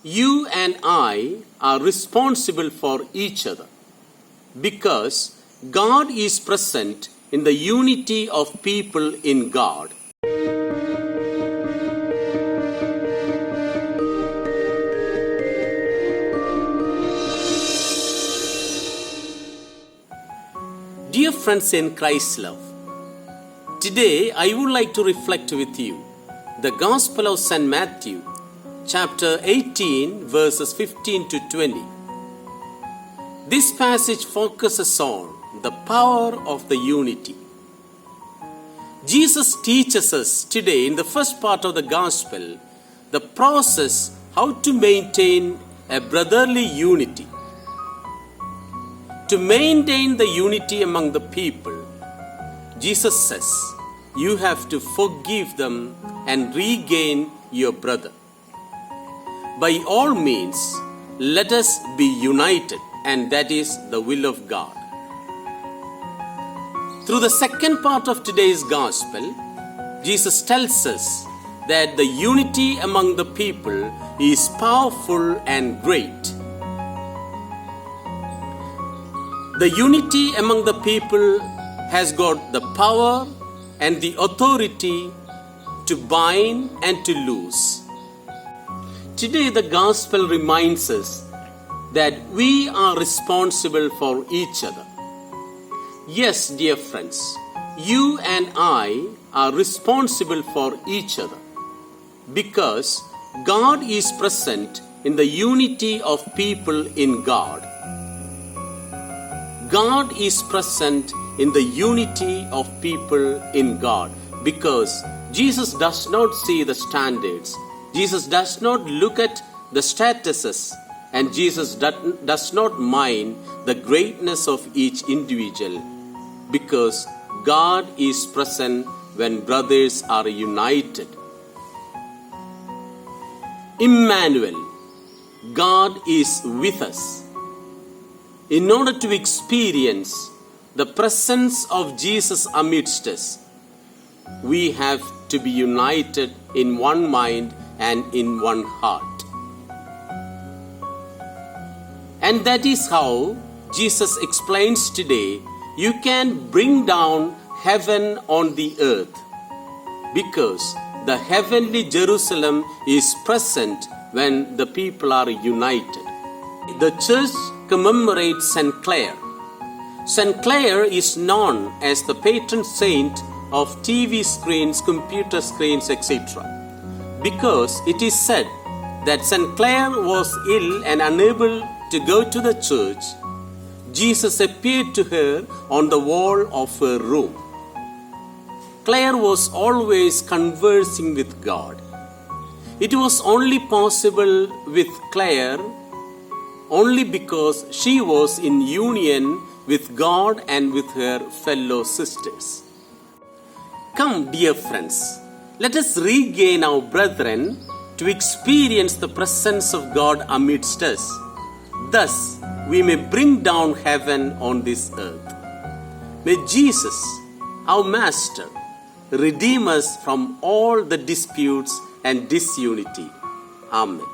You and I are responsible for each other because God is present in the unity of people in God. Dear friends in Christ's love, today I would like to reflect with you the Gospel of St. Matthew, chapter 18, verses 15 to 20. This passage focuses on the power of the unity. Jesus teaches us today in the first part of the Gospel the process how to maintain a brotherly unity. To maintain the unity among the people, Jesus says, you have to forgive them and regain your brother. By all means, let us be united, and that is the will of God. Through the second part of today's Gospel, Jesus tells us that the unity among the people is powerful and great. The unity among the people has got the power and the authority to bind and to loose. Today the Gospel reminds us that we are responsible for each other. Yes, dear friends, you and I are responsible for each other because God is present in the unity of people in God. God is present in the unity of people in God because Jesus does not see the standards. Jesus does not look at the statuses, and Jesus does not mind the greatness of each individual because God is present when brothers are united. Emmanuel, God is with us. In order to experience the presence of Jesus amidst us, we have to be united in one mind and in one heart. And that is how Jesus explains today, you can bring down heaven on the earth because the heavenly Jerusalem is present when the people are united. The church commemorates St. Clare. St. Clare is known as the patron saint of TV screens, computer screens, etc. because it is said that St. Clare was ill and unable to go to the church. Jesus appeared to her on the wall of her room. Clare was always conversing with God. It was only possible with Clare only because she was in union with God and with her fellow sisters. Come, dear friends, let us regain our brethren to experience the presence of God amidst us. Thus, we may bring down heaven on this earth. May Jesus, our Master, redeem us from all the disputes and disunity. Amen.